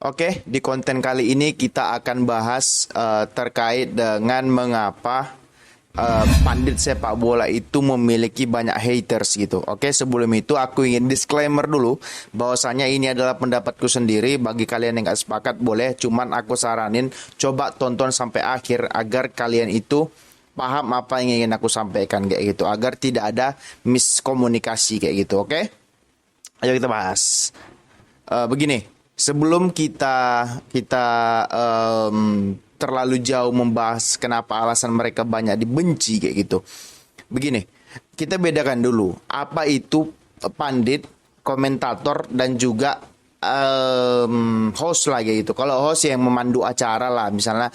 Oke, di konten kali ini kita akan bahas terkait dengan mengapa pandit sepak bola itu memiliki banyak haters gitu. Oke, sebelum itu aku ingin disclaimer dulu bahwasanya ini adalah pendapatku sendiri. Bagi kalian yang nggak sepakat boleh, cuman aku saranin coba tonton sampai akhir agar kalian itu paham apa yang ingin aku sampaikan kayak gitu, agar tidak ada miskomunikasi kayak gitu. Oke, ayo kita bahas. Begini, sebelum kita terlalu jauh membahas kenapa alasan mereka banyak dibenci kayak gitu. Begini, kita bedakan dulu apa itu pandit, komentator dan juga host lah kayak gitu. Kalau host yang memandu acara lah, misalnya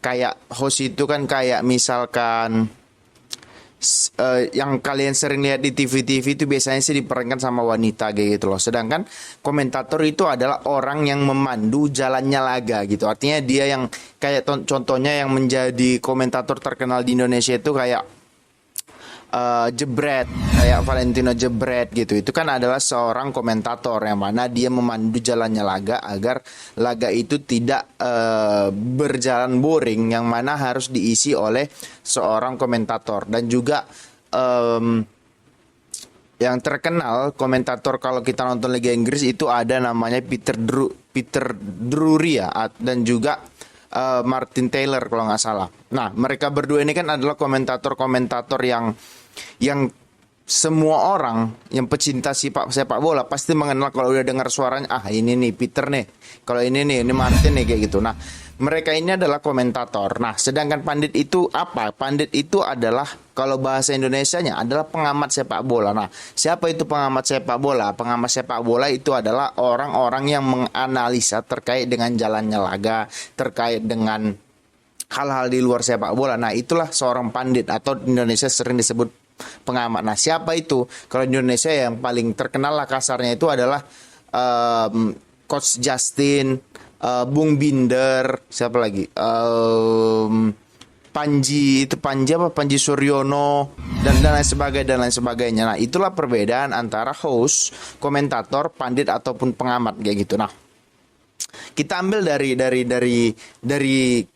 kayak host itu kan kayak misalkan yang kalian sering lihat di TV-TV itu biasanya sih diperankan sama wanita kayak gitu loh. Sedangkan komentator itu adalah orang yang memandu jalannya laga gitu. Artinya dia yang kayak contohnya yang menjadi komentator terkenal di Indonesia itu kayak Jebret, kayak Valentino Jebret gitu. Itu kan adalah seorang komentator yang mana dia memandu jalannya laga agar laga itu tidak berjalan boring, yang mana harus diisi oleh seorang komentator. Dan juga yang terkenal komentator kalau kita nonton Liga Inggris itu ada namanya Peter Drury ya, dan juga Martin Taylor kalau nggak salah. Nah, mereka berdua ini kan adalah komentator-komentator yang semua orang yang pecinta sepak bola pasti mengenal. Kalau udah dengar suaranya, ini nih Peter nih, kalau ini Martin nih kayak gitu. Nah, mereka ini adalah komentator. Nah, sedangkan pandit itu apa? Pandit itu adalah, kalau bahasa Indonesianya adalah pengamat sepak bola. Nah, siapa itu pengamat sepak bola? Pengamat sepak bola itu adalah orang-orang yang menganalisa terkait dengan jalannya laga, terkait dengan hal-hal di luar sepak bola. Nah, itulah seorang pandit, atau di Indonesia sering disebut pengamat. Nah, siapa itu? Kalau di Indonesia yang paling terkenal lah kasarnya itu adalah Coach Justin, Bung Binder, siapa lagi? Panji Suryono dan lain sebagainya. Nah, itulah perbedaan antara host, komentator, pandit ataupun pengamat kayak gitu. Nah, kita ambil dari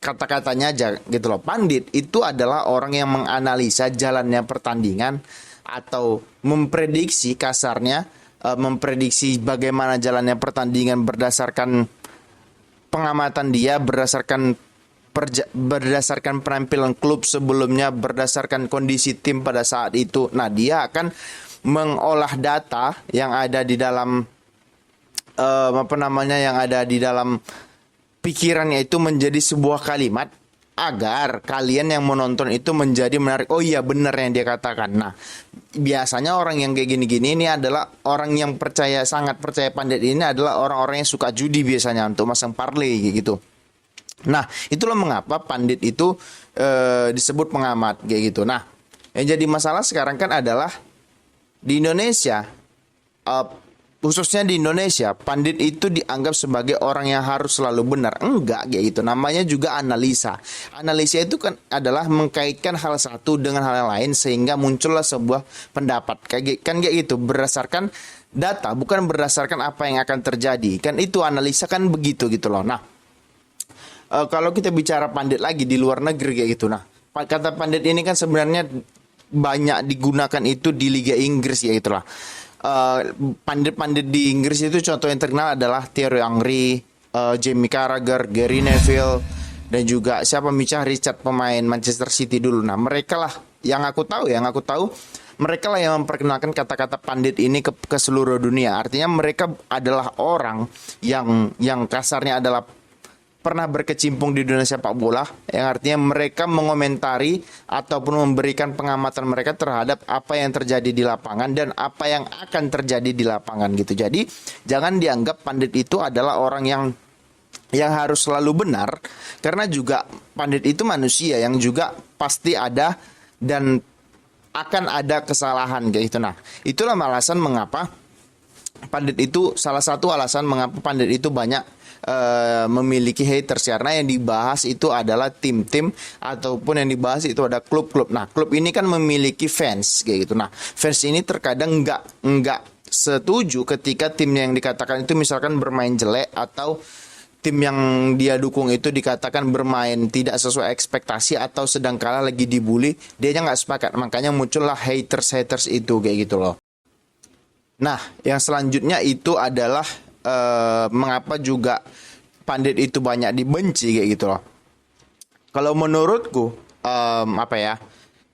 kata-katanya aja gitu loh. Pandit itu adalah orang yang menganalisa jalannya pertandingan atau memprediksi, kasarnya memprediksi bagaimana jalannya pertandingan berdasarkan pengamatan dia, berdasarkan penampilan klub sebelumnya, berdasarkan kondisi tim pada saat itu. Nah, dia akan mengolah data yang ada di dalam yang ada di dalam pikirannya itu menjadi sebuah kalimat agar kalian yang menonton itu menjadi menarik. Oh iya, benar yang dia katakan. Nah, biasanya orang yang kayak gini-gini ini adalah orang yang sangat percaya pandit. Ini adalah orang-orang yang suka judi biasanya untuk masang parlay gitu. Nah, itulah mengapa pandit itu disebut pengamat kayak gitu. Nah, yang jadi masalah sekarang kan adalah di Indonesia, khususnya di Indonesia, pandit itu dianggap sebagai orang yang harus selalu benar. Enggak kayak gitu. Namanya juga analisa. Analisa itu kan adalah mengkaitkan hal satu dengan hal yang lain sehingga muncullah sebuah pendapat. Kayak gitu, berdasarkan data, bukan berdasarkan apa yang akan terjadi. Kan itu analisa kan begitu gitu loh. Nah, kalau kita bicara pandit lagi di luar negeri kayak gitu. Nah, kata pandit ini kan sebenarnya banyak digunakan itu di Liga Inggris ya itulah. Pandit-pandit di Inggris itu contoh yang terkenal adalah Thierry Henry, Jamie Carragher, Gary Neville, dan juga siapa, Micah Richard, pemain Manchester City dulu. Nah, mereka lah yang aku tahu mereka lah yang memperkenalkan kata-kata pandit ini ke seluruh dunia. Artinya mereka adalah orang yang kasarnya adalah pernah berkecimpung di dunia sepak bola, yang artinya mereka mengomentari ataupun memberikan pengamatan mereka terhadap apa yang terjadi di lapangan dan apa yang akan terjadi di lapangan gitu. Jadi jangan dianggap pandit itu adalah orang yang harus selalu benar, karena juga pandit itu manusia yang juga pasti ada dan akan ada kesalahan kayak gitu. Nah, itulah alasan mengapa pandit itu, salah satu alasan mengapa pandit itu banyak memiliki haters, karena yang dibahas itu adalah tim-tim ataupun yang dibahas itu ada klub-klub. Nah, klub ini kan memiliki fans kayak gitu. Nah, fans ini terkadang nggak setuju ketika timnya yang dikatakan itu misalkan bermain jelek atau tim yang dia dukung itu dikatakan bermain tidak sesuai ekspektasi atau sedang kalah lagi dibully, dia nggak sepakat. Makanya muncullah haters itu kayak gitu loh. Nah, yang selanjutnya itu adalah mengapa juga pandit itu banyak dibenci kayak gitu loh. Kalau menurutku apa ya?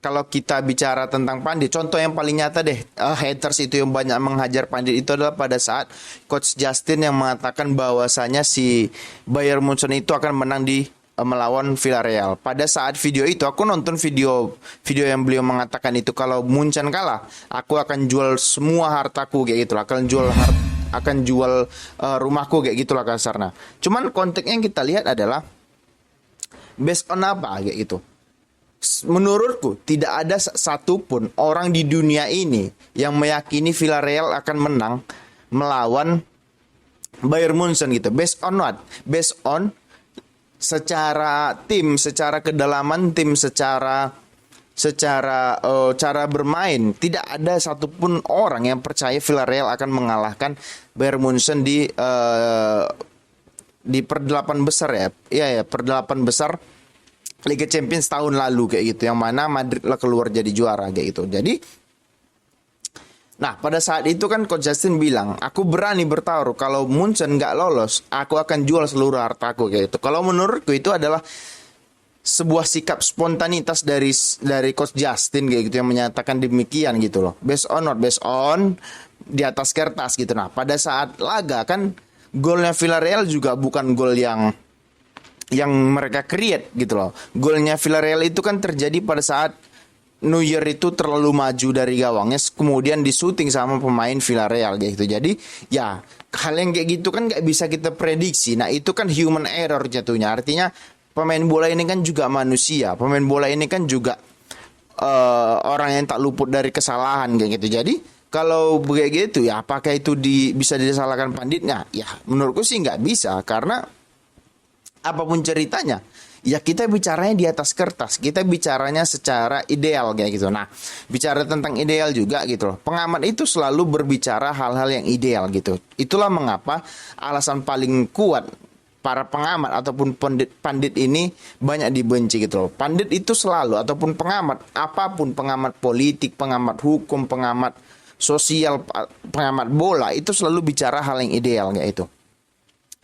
Kalau kita bicara tentang pandit, contoh yang paling nyata deh, haters itu yang banyak menghajar pandit itu adalah pada saat Coach Justin yang mengatakan bahwasanya si Bayern Munchen itu akan menang di melawan Villarreal. Pada saat video itu aku nonton video yang beliau mengatakan itu kalau Munchen kalah, aku akan jual semua hartaku kayak gitu, akan jual rumahku kayak gitulah kasarnya. Cuman konteksnya yang kita lihat adalah based on apa kayak gitu. Menurutku tidak ada satupun orang di dunia ini yang meyakini Villarreal akan menang melawan Bayern Munchen gitu. Based on what? Based on secara tim, secara kedalaman tim, secara cara bermain. Tidak ada satupun orang yang percaya Villarreal akan mengalahkan Bayern Munchen di perdelapan besar ya. Iya ya, perdelapan besar Liga Champions tahun lalu kayak gitu, yang mana Madrid lah keluar jadi juara kayak gitu. Jadi, nah pada saat itu kan Coach Justin bilang, aku berani bertaruh kalau Munchen nggak lolos, aku akan jual seluruh hartaku kayak gitu. Kalau menurutku itu adalah sebuah sikap spontanitas dari Coach Justin kayak gitu yang menyatakan demikian gitu loh. Based on di atas kertas gitu. Nah pada saat laga kan golnya Villarreal juga bukan gol yang mereka create gitu loh. Golnya Villarreal itu kan terjadi pada saat Neuer itu terlalu maju dari gawangnya, kemudian disuting sama pemain Villarreal gitu. Jadi ya hal yang kayak gitu kan nggak bisa kita prediksi. Nah itu kan human error jatuhnya. Artinya pemain bola ini kan juga manusia. Pemain bola ini kan juga orang yang tak luput dari kesalahan kayak gitu. Jadi kalau begitu ya apakah itu bisa disalahkan panditnya? Ya menurutku sih nggak bisa, karena apapun ceritanya, ya kita bicaranya di atas kertas, kita bicaranya secara ideal kayak gitu. Nah, bicara tentang ideal juga gitu loh. Pengamat itu selalu berbicara hal-hal yang ideal gitu. Itulah mengapa alasan paling kuat para pengamat ataupun pandit ini banyak dibenci gitu loh. Pandit itu selalu ataupun pengamat, apapun, pengamat politik, pengamat hukum, pengamat sosial, pengamat bola, itu selalu bicara hal yang ideal kayak itu.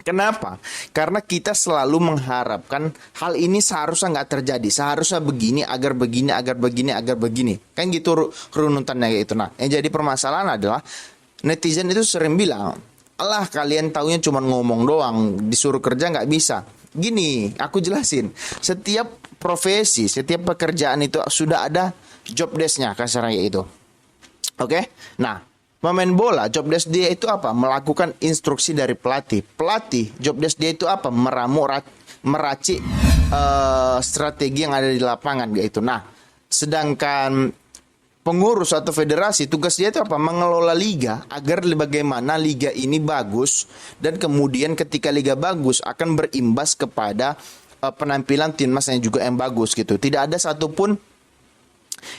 Kenapa? Karena kita selalu mengharapkan hal ini seharusnya nggak terjadi. Seharusnya begini, agar begini, agar begini, agar begini. Kan gitu runutannya kayak itu. Nah, yang jadi permasalahan adalah netizen itu sering bilang, alah kalian taunya cuma ngomong doang, disuruh kerja nggak bisa. Gini, aku jelasin. Setiap profesi, setiap pekerjaan itu sudah ada job desk-nya, kasarnya itu. Oke? Nah, pemain bola, job desk dia itu apa? Melakukan instruksi dari pelatih. Pelatih, job desk dia itu apa? Meracik strategi yang ada di lapangan gitu. Nah, sedangkan pengurus atau federasi, tugas dia itu apa? Mengelola liga agar bagaimana liga ini bagus, dan kemudian ketika liga bagus akan berimbas kepada penampilan timnas yang juga yang bagus gitu. Tidak ada satupun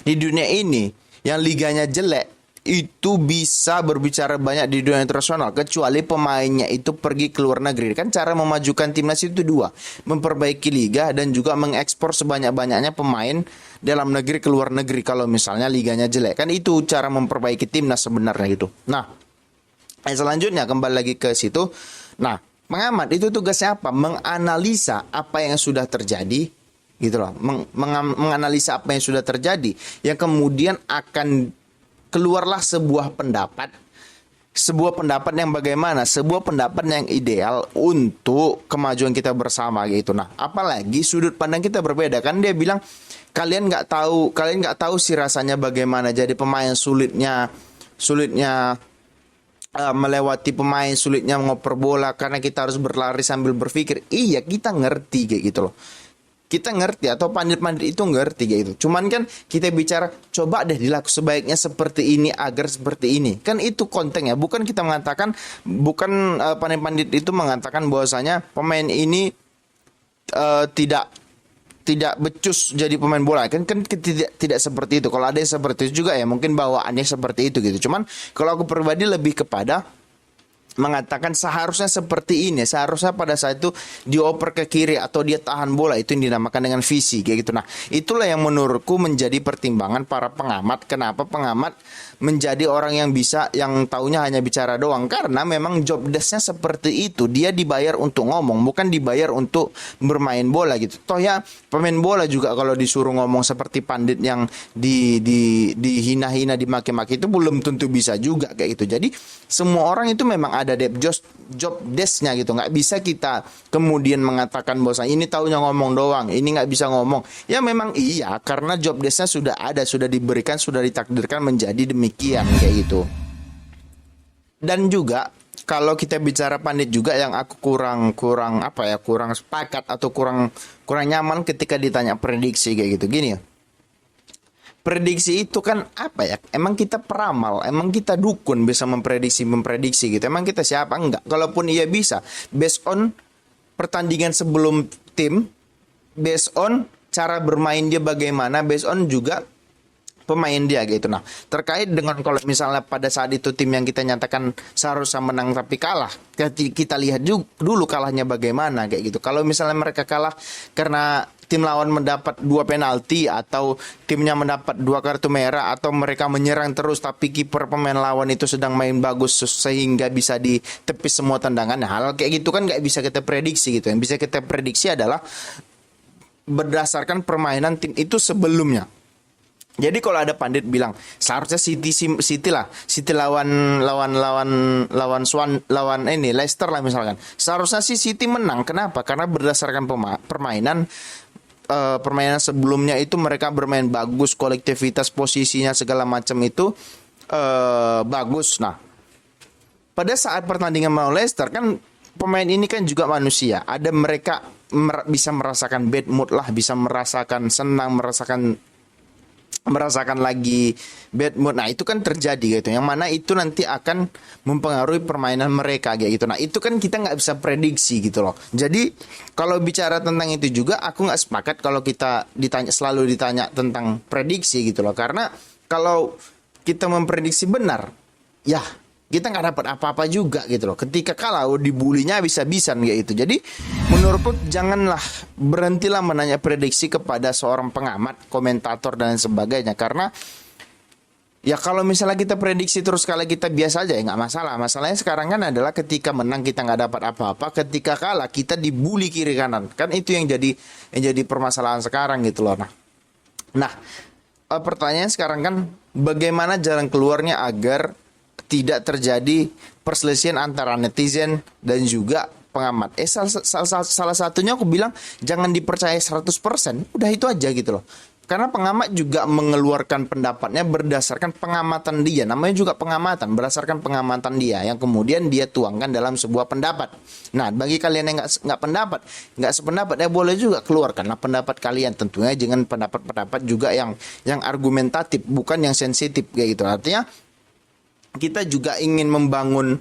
di dunia ini yang liganya jelek itu bisa berbicara banyak di dunia internasional, kecuali pemainnya itu pergi ke luar negeri. Kan cara memajukan timnas itu dua, memperbaiki liga dan juga mengekspor sebanyak-banyaknya pemain dalam negeri ke luar negeri kalau misalnya liganya jelek. Kan itu cara memperbaiki timnas sebenarnya gitu. Nah, selanjutnya kembali lagi ke situ. Nah, pengamat itu tugasnya apa? Menganalisa apa yang sudah terjadi gitu loh. Menganalisa apa yang sudah terjadi, yang kemudian akan keluarlah sebuah pendapat yang bagaimana, sebuah pendapat yang ideal untuk kemajuan kita bersama gitu. Nah, apalagi sudut pandang kita berbeda kan. Dia bilang kalian nggak tahu sih rasanya bagaimana jadi pemain, sulitnya melewati pemain, sulitnya ngoper bola karena kita harus berlari sambil berpikir. Iya, kita ngerti kayak gitu loh. Kita ngerti, atau pandit-pandit itu ngerti gitu. Cuman kan kita bicara, coba deh dilakukan sebaiknya seperti ini agar seperti ini. Kan itu kontennya. Bukan kita mengatakan, bukan pandit-pandit itu mengatakan bahwasanya pemain ini tidak becus jadi pemain bola. Kan tidak seperti itu. Kalau ada yang seperti itu juga ya mungkin bawaannya seperti itu gitu. Cuman kalau aku pribadi lebih kepada mengatakan seharusnya seperti ini, seharusnya pada saat itu dioper ke kiri atau dia tahan bola, itu yang dinamakan dengan visi kayak gitu. Nah, itulah yang menurutku menjadi pertimbangan para pengamat. Kenapa pengamat menjadi orang yang bisa, yang taunya hanya bicara doang, karena memang job desk-nya seperti itu. Dia dibayar untuk ngomong, bukan dibayar untuk bermain bola gitu. Toh ya pemain bola juga kalau disuruh ngomong seperti pandit yang dihina-hina, dimaki-maki, itu belum tentu bisa juga kayak gitu. Jadi semua orang itu memang ada job desk-nya gitu. Nggak bisa kita kemudian mengatakan bahwa ini taunya ngomong doang, ini nggak bisa ngomong. Ya memang iya, karena job desk-nya sudah ada, sudah diberikan, sudah ditakdirkan menjadi demikian kayak gitu. Dan juga kalau kita bicara pandit juga, yang aku kurang sepakat atau kurang nyaman ketika ditanya prediksi kayak gitu. Gini ya. Prediksi itu kan apa ya? Emang kita peramal, emang kita dukun bisa memprediksi gitu. Emang kita siapa? Enggak. Kalaupun ia bisa, based on pertandingan sebelum tim, based on cara bermain dia bagaimana, based on juga pemain dia gitu. Nah, terkait dengan kalau misalnya pada saat itu tim yang kita nyatakan seharusnya menang tapi kalah, kita lihat dulu kalahnya bagaimana kayak gitu. Kalau misalnya mereka kalah karena tim lawan mendapat 2 penalti, atau timnya mendapat 2 kartu merah, atau mereka menyerang terus tapi kiper pemain lawan itu sedang main bagus sehingga bisa ditepis semua tendangan. Nah, hal kayak gitu kan nggak bisa kita prediksi gitu. Yang bisa kita prediksi adalah berdasarkan permainan tim itu sebelumnya. Jadi kalau ada pandit bilang seharusnya City lawan Leicester lah misalkan. Seharusnya City menang. Kenapa? Karena berdasarkan permainan sebelumnya itu mereka bermain bagus, kolektivitas posisinya segala macam itu bagus. Nah, pada saat pertandingan melawan Leicester kan pemain ini kan juga manusia. Ada mereka bisa merasakan bad mood lah, bisa merasakan senang, merasakan lagi bad mood. Nah, itu kan terjadi gitu. Yang mana itu nanti akan mempengaruhi permainan mereka kayak gitu. Nah, itu kan kita nggak bisa prediksi gitu loh. Jadi kalau bicara tentang itu juga, aku nggak sepakat kalau kita selalu ditanya tentang prediksi gitu loh. Karena kalau kita memprediksi benar, ya kita nggak dapat apa-apa juga gitu loh. Ketika kalah dibulinya bisa-bisan kayak gitu. Jadi menurutku berhentilah menanya prediksi kepada seorang pengamat, komentator dan sebagainya. Karena ya kalau misalnya kita prediksi terus kalau kita biasa aja ya nggak masalah. Masalahnya sekarang kan adalah ketika menang kita nggak dapat apa-apa, ketika kalah kita dibully kiri kanan. Kan itu yang jadi permasalahan sekarang gitu loh. Nah, pertanyaan sekarang kan bagaimana jalan keluarnya agar tidak terjadi perselisihan antara netizen dan juga pengamat. Salah satunya aku bilang jangan dipercaya 100%. Udah itu aja gitu loh. Karena pengamat juga mengeluarkan pendapatnya berdasarkan pengamatan dia. Namanya juga pengamatan, berdasarkan pengamatan dia yang kemudian dia tuangkan dalam sebuah pendapat. Nah, bagi kalian yang nggak sependapat, ya boleh juga keluarkanlah pendapat kalian. Tentunya jangan pendapat-pendapat juga yang argumentatif, bukan yang sensitif kayak gitu. Artinya kita juga ingin membangun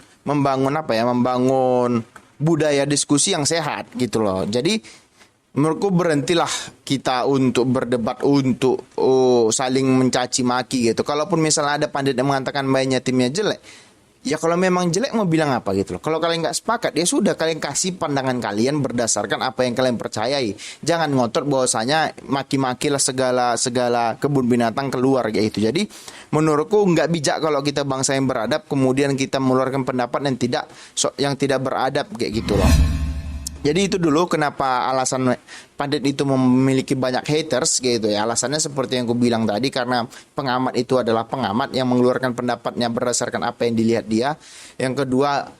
budaya diskusi yang sehat gitu loh. Jadi menurutku berhentilah kita untuk berdebat, untuk saling mencaci maki gitu. Kalaupun misalnya ada pandit yang mengatakan mainnya timnya jelek, ya kalau memang jelek mau bilang apa gitu loh. Kalau kalian nggak sepakat, ya sudah, kalian kasih pandangan kalian berdasarkan apa yang kalian percayai. Jangan ngotot bahwasanya maki-makilah segala kebun binatang keluar kayak gitu. Jadi menurutku nggak bijak kalau kita bangsa yang beradab kemudian kita mengeluarkan pendapat yang tidak beradab kayak gitu loh. Jadi itu dulu kenapa alasan pandit itu memiliki banyak haters gitu ya. Alasannya seperti yang aku bilang tadi, karena pengamat itu adalah pengamat yang mengeluarkan pendapatnya berdasarkan apa yang dilihat dia. Yang kedua,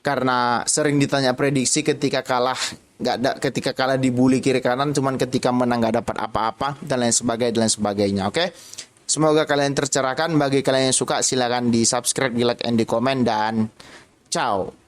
karena sering ditanya prediksi ketika kalah dibully kiri kanan, cuman ketika menang nggak dapat apa-apa dan lain sebagainya. Oke. Semoga kalian tercerahkan. Bagi kalian yang suka silakan di subscribe, di like, and di komen, dan ciao.